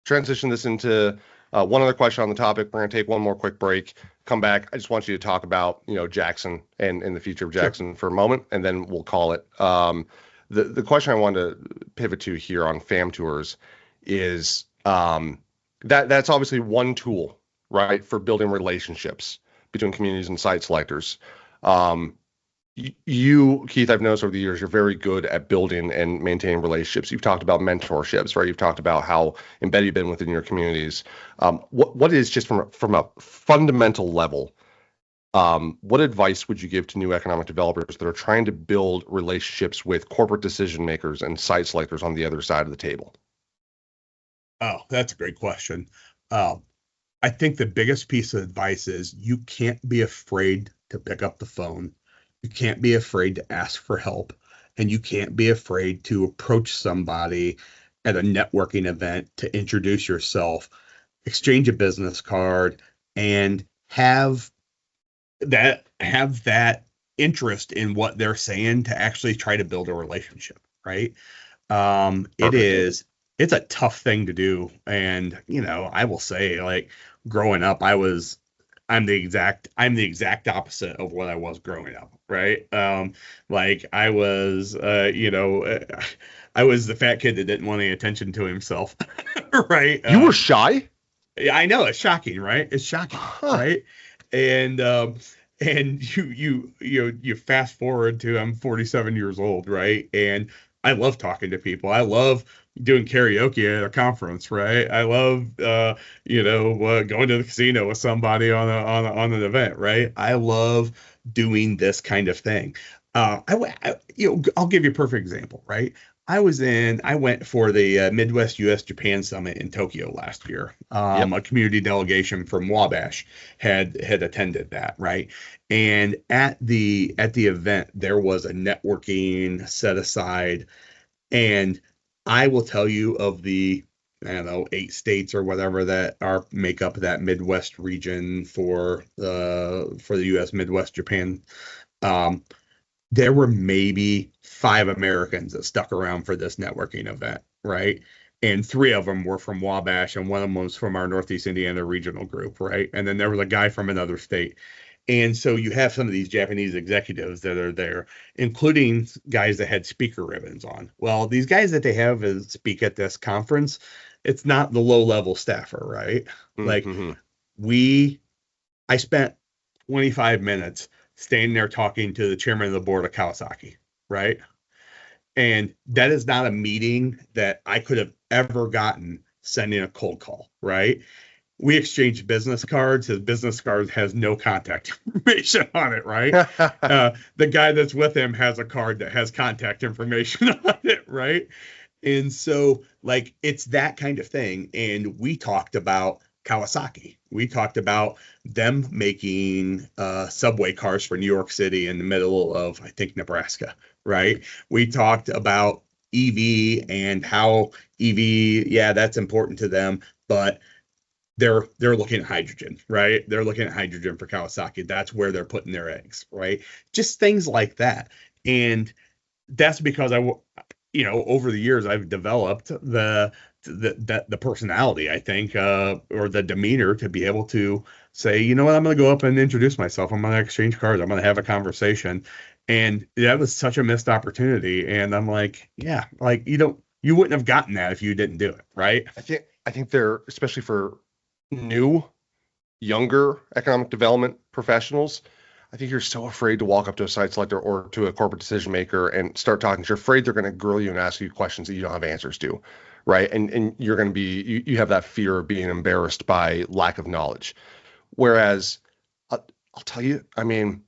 transition this into one other question on the topic. We're going to take one more quick break, come back. I just want you to talk about, Jackson and the future of Jackson for a moment, and then we'll call it. The question I wanted to pivot to here on fam tours is that's obviously one tool, right, for building relationships between communities and site selectors. You, Keith, I've noticed over the years, you're very good at building and maintaining relationships. You've talked about mentorships, right? You've talked about how embedded you've been within your communities. What is, just from a fundamental level, what advice would you give to new economic developers that are trying to build relationships with corporate decision makers and site selectors on the other side of the table? Oh, that's a great question. I think the biggest piece of advice is you can't be afraid to pick up the phone. You can't be afraid to ask for help, and you can't be afraid to approach somebody at a networking event to introduce yourself, exchange a business card, and have that interest in what they're saying to actually try to build a relationship, right? It's a tough thing to do. And, I will say, like, growing up, I'm the exact opposite of what I was growing up, right? Like I was, I was the fat kid that didn't want any attention to himself, right? You were shy? Yeah, I know, it's shocking, right? It's shocking, right? And you fast forward to, I'm 47 years old, right? And I love talking to people. I love doing karaoke at a conference, right? I love going to the casino with somebody on an event, right? I love doing this kind of thing. I'll give you a perfect example, right? I went for the Midwest U.S. Japan Summit in Tokyo last year. Yep. A community delegation from Wabash had attended that, right? And at the event, there was a networking set aside, and I will tell you, of the, I don't know, 8 states or whatever that make up that Midwest region for the U.S. Midwest Japan. There were maybe 5 Americans that stuck around for this networking event, right? And 3 of them were from Wabash, and one of them was from our Northeast Indiana regional group, right? And then there was a guy from another state. And so you have some of these Japanese executives that are there, including guys that had speaker ribbons on. Well, these guys that they have speak at this conference, it's not the low-level staffer, right? Mm-hmm. Like I spent 25 minutes standing there talking to the chairman of the board of Kawasaki, right? And that is not a meeting that I could have ever gotten sending a cold call, right? We exchanged business cards. His business card has no contact information on it, right? The guy that's with him has a card that has contact information on it, right? And so, like, it's that kind of thing. And we talked about Kawasaki. We talked about them making subway cars for New York City in the middle of, I think, Nebraska, right? We talked about EV and how EV, yeah, that's important to them, but they're looking at hydrogen, right? They're looking at hydrogen for Kawasaki. That's where they're putting their eggs, right? Just things like that. And that's because over the years I've developed the personality, I think, or the demeanor to be able to say, you know what, I'm going to go up and introduce myself. I'm going to exchange cards. I'm going to have a conversation. And that was such a missed opportunity. And I'm like, yeah, like you wouldn't have gotten that if you didn't do it, right? I think they're, especially for new, younger economic development professionals, I think you're so afraid to walk up to a site selector or to a corporate decision maker and start talking. You're afraid they're going to grill you and ask you questions that you don't have answers to, right? And you're going to be you have that fear of being embarrassed by lack of knowledge. Whereas I'll tell you, I mean,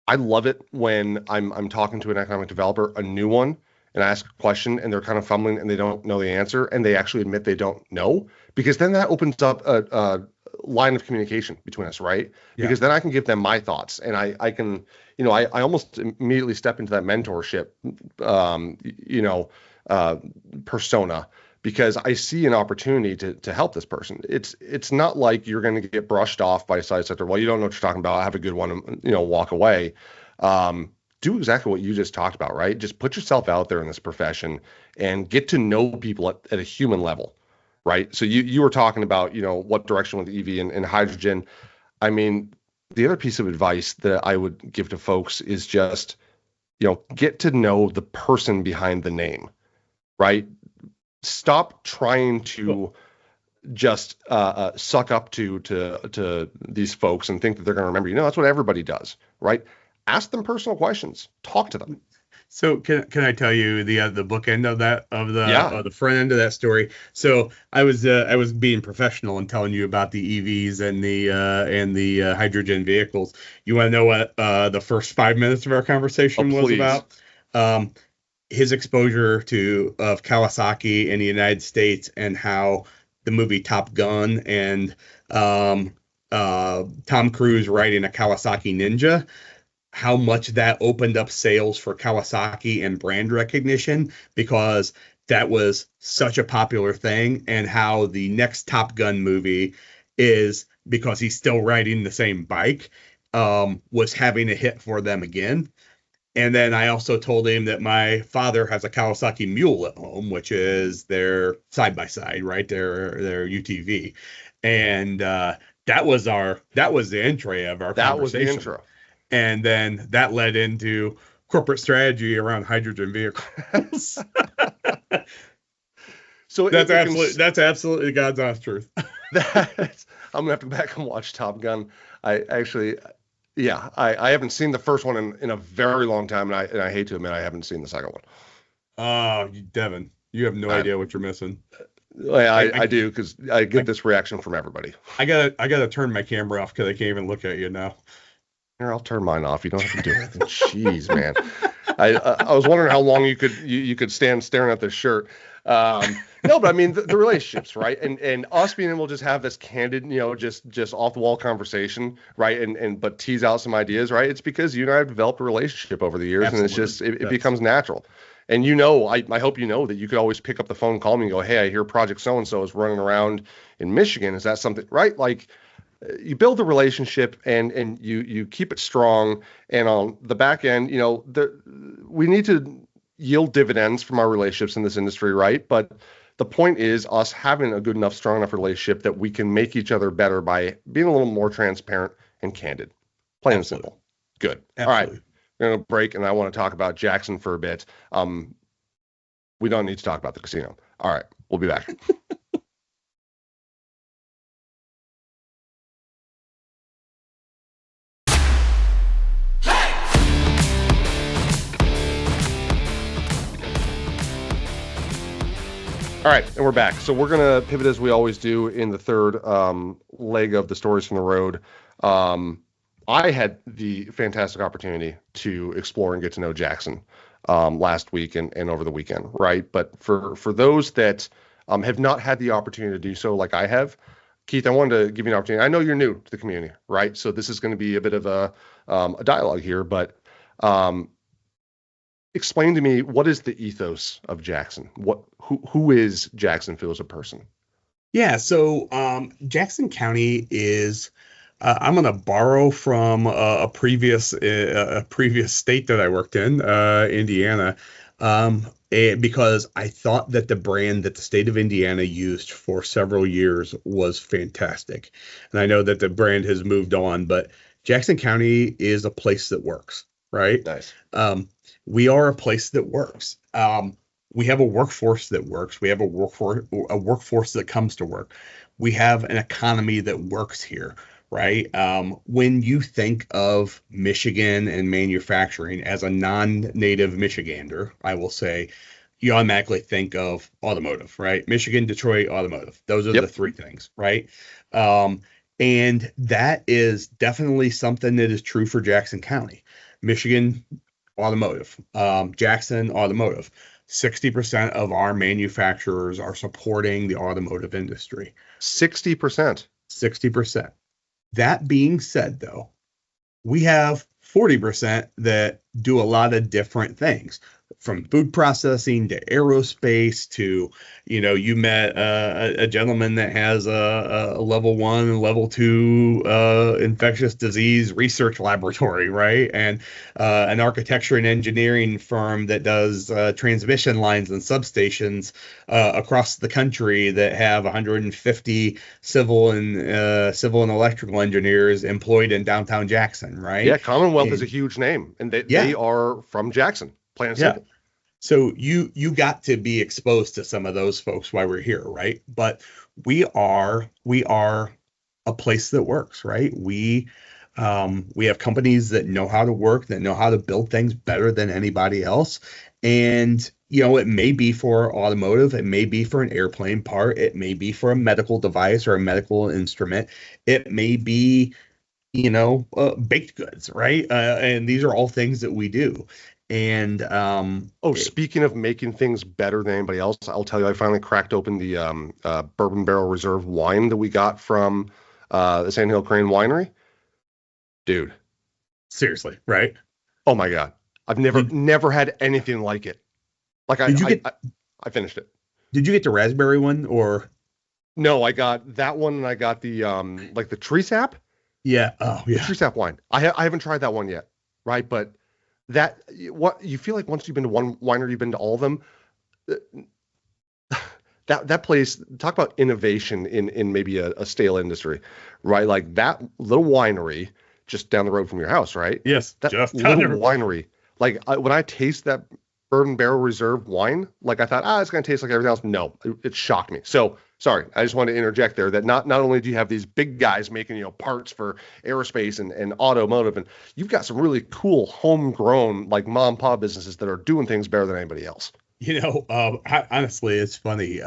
I love it when I'm talking to an economic developer, a new one, and I ask a question and they're kind of fumbling and they don't know the answer and they actually admit they don't know, because then that opens up a line of communication between us, right? Yeah. Because then I can give them my thoughts and I can, I almost immediately step into that mentorship, persona, because I see an opportunity to help this person. It's not like you're going to get brushed off by a site sector. Well, you don't know what you're talking about. Have a good one, walk away. Do exactly what you just talked about, right? Just put yourself out there in this profession and get to know people at a human level, right? So you were talking about, what direction with EV and hydrogen. I mean, the other piece of advice that I would give to folks is just, get to know the person behind the name, right? Stop trying to just suck up to these folks and think that they're going to remember you. That's what everybody does, right? Ask them personal questions. Talk to them. So can I tell you the bookend of that the front end of that story? So I was being professional and telling you about the EVs and the hydrogen vehicles. You want to know what the first 5 minutes of our conversation was about? His exposure of Kawasaki in the United States and how the movie Top Gun and Tom Cruise riding a Kawasaki Ninja, how much that opened up sales for Kawasaki and brand recognition, because that was such a popular thing, and how the next Top Gun movie is, because he's still riding the same bike, was having a hit for them again. And then I also told him that my father has a Kawasaki Mule at home, which is their side-by-side, right? Their UTV. And that was the intro of our conversation. That was the intro. And then that led into corporate strategy around hydrogen vehicles. So that's absolutely God's honest truth. I'm gonna have to go back and watch Top Gun. I haven't seen the first one in a very long time, and I hate to admit I haven't seen the second one. Oh, Devin, you have no idea what you're missing. I do, because I get this reaction from everybody. I gotta turn my camera off because I can't even look at you now. Here, I'll turn mine off. You don't have to do anything. Jeez, man. I was wondering how long you could stand staring at this shirt. No, but I mean the relationships, right? And us being able to just have this candid, just off the wall conversation, right? But tease out some ideas, right? It's because you and I have developed a relationship over the years. Absolutely. And it's just it becomes natural. And I hope you know that you could always pick up the phone, call me, and go, hey, I hear Project so and so is running around in Michigan. Is that something, right? Like, you build a relationship and you keep it strong, and on the back end, we need to yield dividends from our relationships in this industry, right? But the point is us having a good enough, strong enough relationship that we can make each other better by being a little more transparent and candid. Plain and simple. Good. Absolutely. All right. We're going to break, and I want to talk about Jackson for a bit. We don't need to talk about the casino. All right. We'll be back. All right, and we're back. So we're going to pivot as we always do in the third leg of the Stories from the Road. I had the fantastic opportunity to explore and get to know Jackson last week and over the weekend, right? But for those that have not had the opportunity to do so like I have, Keith, I wanted to give you an opportunity. I know you're new to the community, right? So this is going to be a bit of a dialogue here, but explain to me, what is the ethos of Jackson? Who is Jacksonville as a person? Yeah, so Jackson County is. I'm going to borrow from a previous state that I worked in, Indiana, because I thought that the brand that the state of Indiana used for several years was fantastic, and I know that the brand has moved on, but Jackson County is a place that works, right? Nice. We are a place that works. We have a workforce that works. We have a workforce that comes to work. We have an economy that works here. right? When you think of Michigan and manufacturing as a non-native Michigander, I will say you automatically think of automotive, right? Michigan, Detroit, automotive. Those are the Yep. three things, right? Um, and that is definitely something that is true for Jackson County. Michigan, automotive. Jackson, automotive. 60% of our manufacturers are supporting the automotive industry. 60%. 60%. That being said, though, we have 40% that do a lot of different things, from food processing to aerospace to, you met a gentleman that has a level 1 and level 2 infectious disease research laboratory, right? And an architecture and engineering firm that does transmission lines and substations across the country that have 150 civil and electrical engineers employed in downtown Jackson, right? Yeah, Commonwealth is a huge name, and they are from Jackson, plain and simple. So you got to be exposed to some of those folks while we're here, right? But we are a place that works, right? We have companies that know how to work, that know how to build things better than anybody else. And it may be for automotive, it may be for an airplane part, it may be for a medical device or a medical instrument, it may be baked goods, right? And these are all things that we do. And speaking of making things better than anybody else, I'll tell you, I finally cracked open the Bourbon Barrel Reserve wine that we got from the Sand Hill Crane Winery. Dude, seriously, right? Oh my God, I've never had anything like it. Like I finished it. Did you get the raspberry one or? No, I got that one, and I got the like the tree sap. Yeah. Oh, yeah. The tree sap wine. I haven't tried that one yet, right? But what you feel like once you've been to one winery, you've been to all of them. That place, talk about innovation in maybe a stale industry, right? Like that little winery just down the road from your house, right? Yes, that just little winery. Like when I taste that Bourbon Barrel Reserve wine, like I thought, it's going to taste like everything else. No, it shocked me. So sorry, I just wanted to interject there that not only do you have these big guys making parts for aerospace and automotive, and you've got some really cool homegrown like mom and pop businesses that are doing things better than anybody else. Honestly, it's funny.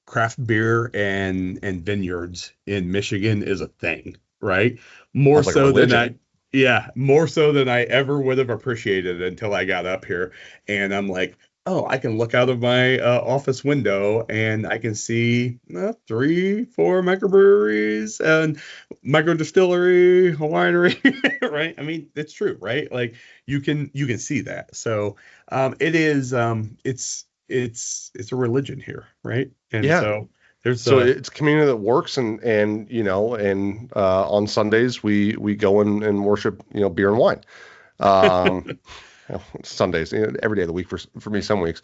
Craft beer and vineyards in Michigan is a thing, right? More so than I ever would have appreciated until I got up here. And I'm like, oh, I can look out of my office window and I can see 3-4 microbreweries and micro distillery, a winery, right? I mean, it's true, right? Like you can see that. So it is it's a religion here, right? And so there's it's a community that works, and on Sundays we go and worship beer and wine. Sundays, every day of the week for me, some weeks.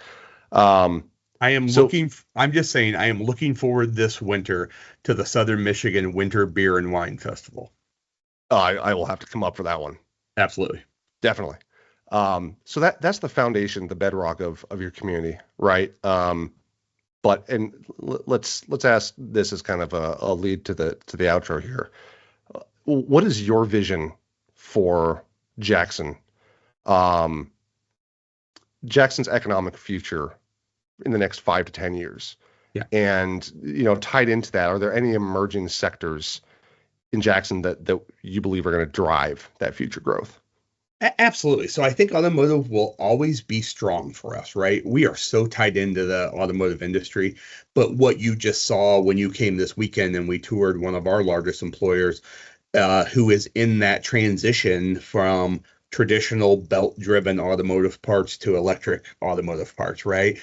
I'm just saying, I am looking forward this winter to the Southern Michigan Winter Beer and Wine Festival. I will have to come up for that one. Absolutely. Definitely. So that's the foundation, the bedrock of your community, right? Let's ask this as kind of a lead to the outro here. What is your vision for Jackson? Jackson's economic future in the next 5 to 10 years. Yeah. And, tied into that, are there any emerging sectors in Jackson that you believe are going to drive that future growth? Absolutely. So I think automotive will always be strong for us, right? We are so tied into the automotive industry. But what you just saw when you came this weekend and we toured one of our largest employers, who is in that transition from traditional belt-driven automotive parts to electric automotive parts, right?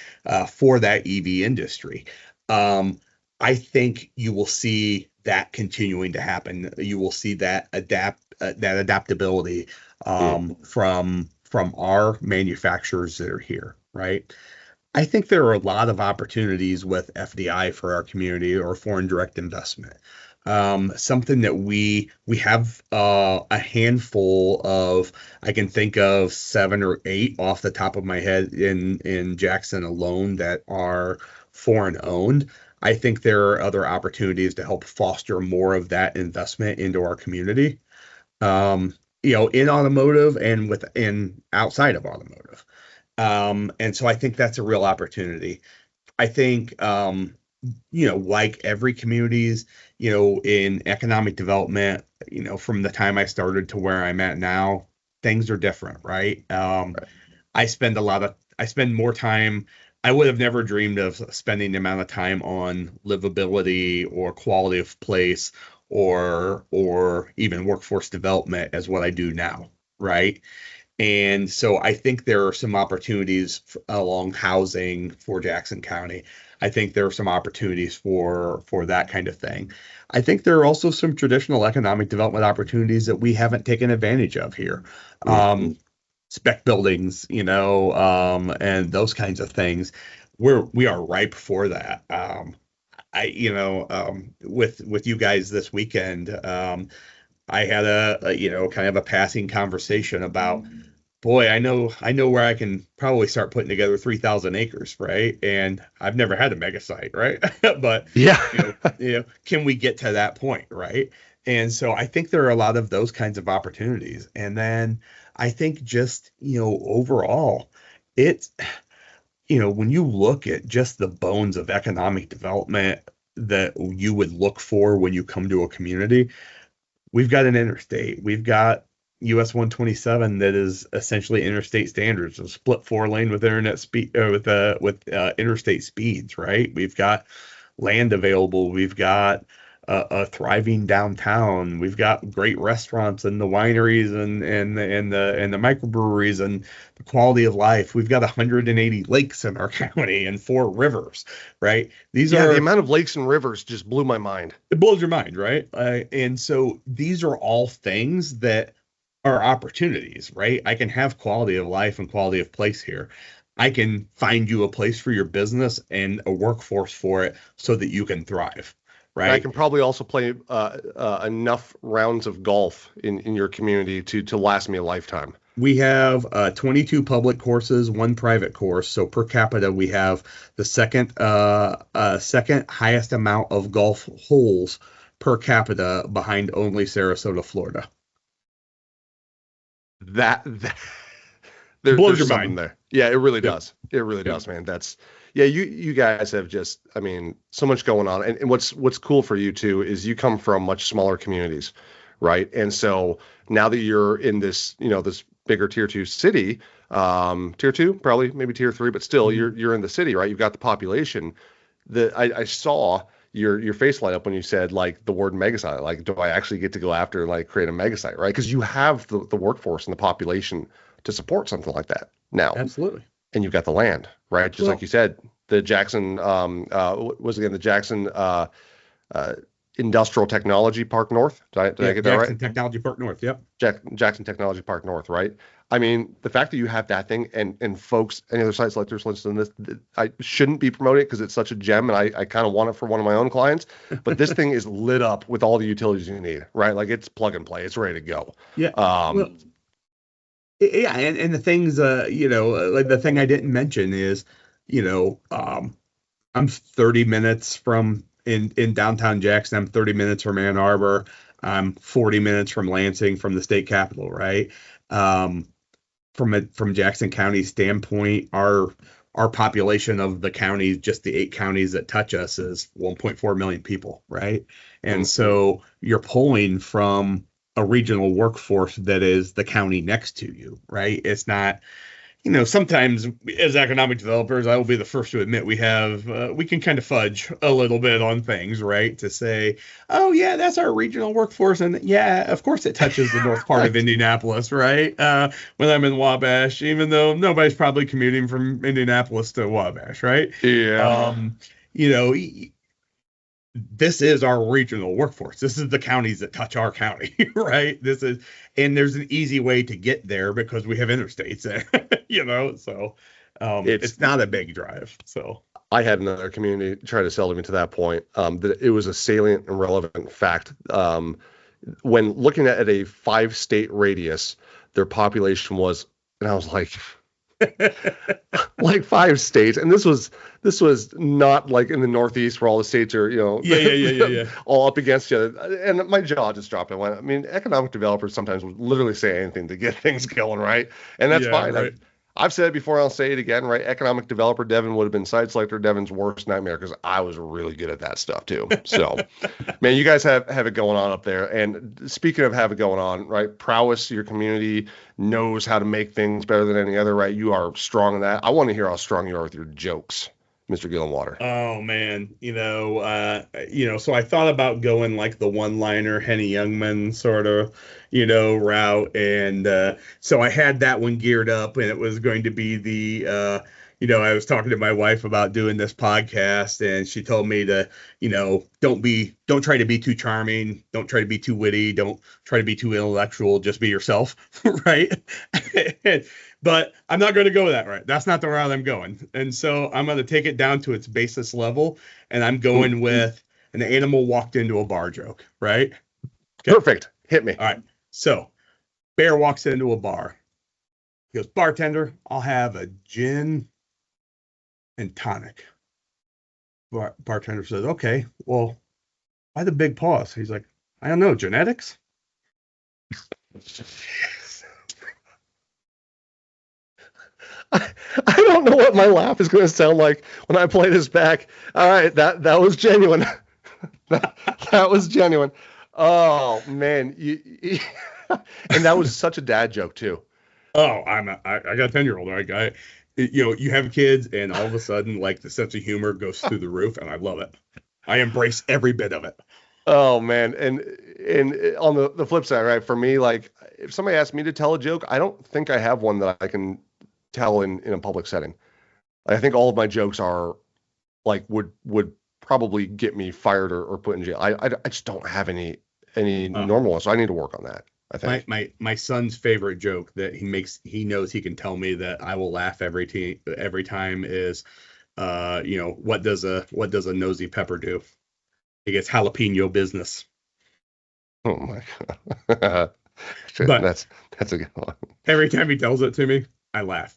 For that EV industry. I think you will see that continuing to happen. You will see that adaptability from our manufacturers that are here, right? I think there are a lot of opportunities with FDI for our community or foreign direct investment. Something that we have a handful of, I can think of 7 or 8 off the top of my head in Jackson alone that are foreign owned. I think there are other opportunities to help foster more of that investment into our community, um, in automotive and within outside of automotive. And so I think that's a real opportunity. I think, like every communities, in economic development, from the time I started to where I'm at now, things are different, right? Right. I spend more time. I would have never dreamed of spending the amount of time on livability or quality of place or even workforce development as what I do now, right? And so I think there are some opportunities along housing for Jackson County. I think there are some opportunities for that kind of thing. I think there are also some traditional economic development opportunities that we haven't taken advantage of here. Mm-hmm. Spec buildings, and those kinds of things. We are ripe for that. With you guys this weekend, I had kind of a passing conversation about, boy, I know where I can probably start putting together 3,000 acres, right? And I've never had a mega site, right? But Yeah. can we get to that point, right? And so I think there are a lot of those kinds of opportunities. And then I think just, overall, it's, when you look at just the bones of economic development that you would look for when you come to a community, we've got an interstate. We've got US 127 that is essentially interstate standards, a split four lane with internet speed with interstate speeds, right? We've got land available. We've got a thriving downtown. We've got great restaurants and the wineries and the microbreweries and the quality of life. We've got 180 lakes in our county and 4 rivers, right? These Yeah, the are amount of lakes and rivers just blew my mind. It blows your mind, right? And so these are all things that are opportunities, right? I can have quality of life and quality of place here. I can find you a place for your business and a workforce for it so that you can thrive, And I right? can probably also play enough rounds of golf in your community to last me a lifetime. We have 22 public courses, 1 private course. So per capita, we have the second highest amount of golf holes per capita behind only Sarasota, Florida. That Blows there's your something mind. there. Yeah, it really Yep. does. It really Yep. does, man. Yeah, you guys have just, I mean, so much going on. And what's cool for you too is you come from much smaller communities, right? And so now that you're in this, this bigger tier two city, tier two, probably maybe tier three, but still Mhm. you're in the city, right? You've got the population. I saw your face light up when you said like the word megasite. Like, do I actually get to go after and like create a megasite, right? Because you have the workforce and the population to support something like that now, Absolutely. and you've got the land, right? Just like Well, you said, the Jackson, what was again the Jackson uh, Industrial Technology Park North. Did I yeah, get that right? Jackson Technology Park North. Yep. Jackson Technology Park North, right? I mean, the fact that you have that thing and folks, any other site selectors listening to this, I shouldn't be promoting it because it's such a gem and I kind of want it for one of my own clients. But this thing is lit up with all the utilities you need, right? Like it's plug and play, it's ready to go. Yeah. Well, Um, yeah, and the things, like the thing I didn't mention is, I'm 30 minutes from in downtown Jackson. I'm 30 minutes from Ann Arbor. I'm 40 minutes from Lansing, from the state capital, right? Um, from Jackson County standpoint, our population of the counties, just the 8 counties that touch us, is 1.4 million people, right? And mhm. so you're pulling from a regional workforce that is the county next to you, right? It's not, sometimes as economic developers, I will be the first to admit we can kind of fudge a little bit on things, right? To say, oh yeah, that's our regional workforce, and yeah, of course it touches the north part of Indianapolis, right? When I'm in Wabash, even though nobody's probably commuting from Indianapolis to Wabash, right? Yeah. Um, you know, this is our regional workforce. This is the counties that touch our county, right? And there's an easy way to get there because we have interstates there, so It's it's not a big drive. So, I had another community try to sell to me to that point, that it was a salient and relevant fact. When looking at a 5-state radius, their population was, and I was like, like 5 states, and this was not like in the Northeast where all the states are, Yeah. all up against each other. And my jaw just dropped. I mean, economic developers sometimes would literally say anything to get things going, right? And that's fine. Right. I've said it before, I'll say it again, right? Economic developer Devin would have been site selector Devin's worst nightmare because I was really good at that stuff too. So, man, you guys have it going on up there. And speaking of have it going on, right? Prowess, your community knows how to make things better than any other, right? You are strong in that. I want to hear how strong you are with your jokes, Mr. Gillenwater. Oh man, so I thought about going like the one-liner Henny Youngman sort of, route, and so I had that one geared up, and it was going to be the, I was talking to my wife about doing this podcast, and she told me to, don't try to be too charming, don't try to be too witty, don't try to be too intellectual, just be yourself, right? But I'm not going to go that route. That's not the route I'm going. And so I'm going to take it down to its basis level. And I'm going with an animal walked into a bar joke, right? Okay. Perfect. Hit me. All right. So bear walks into a bar. He goes, bartender, I'll have a gin and tonic. Bartender says, okay, well, why the big pause? He's like, I don't know, genetics? I don't know what my laugh is going to sound like when I play this back. All right, that was genuine. that was genuine. Oh man, and that was such a dad joke too. Oh, I got a 10-year-old. Right? You have kids, and all of a sudden, like the sense of humor goes through the roof, and I love it. I embrace every bit of it. Oh man, and on the flip side, right? For me, like if somebody asks me to tell a joke, I don't think I have one that I can tell in a public setting. I think all of my jokes are like would probably get me fired or put in jail. I just don't have any normal ones, so I need to work on that. I think my son's favorite joke that he knows he can tell me that I will laugh every time is, what does a nosy pepper do? He gets jalapeno business. Oh my god, but that's a good one. Every time he tells it to me, I laugh.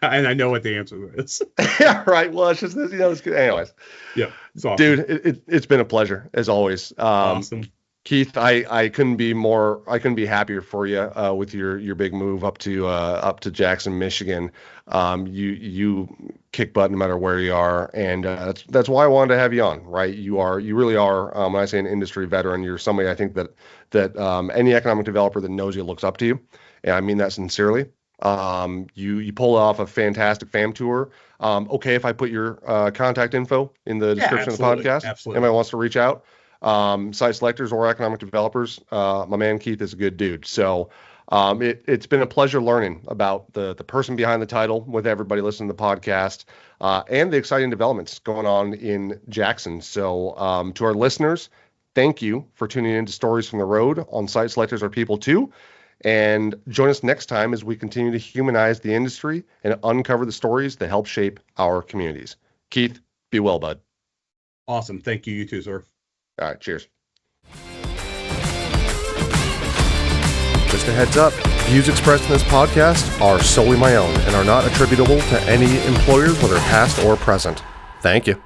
And I know what the answer is. Yeah, right. Well, it's just it's good. Anyways. Yeah, it's awesome. Dude, it's been a pleasure as always. Awesome. Keith, I couldn't be happier for you with your big move up to Jackson, Michigan. You kick butt no matter where you are, and that's why I wanted to have you on. Right, you really are. When I say an industry veteran, you're somebody I think that any economic developer that knows you looks up to you, and I mean that sincerely. You pull off a fantastic fam tour. Okay, if I put your contact info in the description of the podcast, absolutely. Anybody wants to reach out, site selectors or economic developers, my man Keith is a good dude. So it's been a pleasure learning about the person behind the title with everybody listening to the podcast, and the exciting developments going on in Jackson. So to our listeners, thank you for tuning in to Stories from the Road on Site Selectors Are People Too. And join us next time as we continue to humanize the industry and uncover the stories that help shape our communities. Keith, be well, bud. Awesome. Thank you. You too, sir. All right. Cheers. Just a heads up, views expressed in this podcast are solely my own and are not attributable to any employers, whether past or present. Thank you.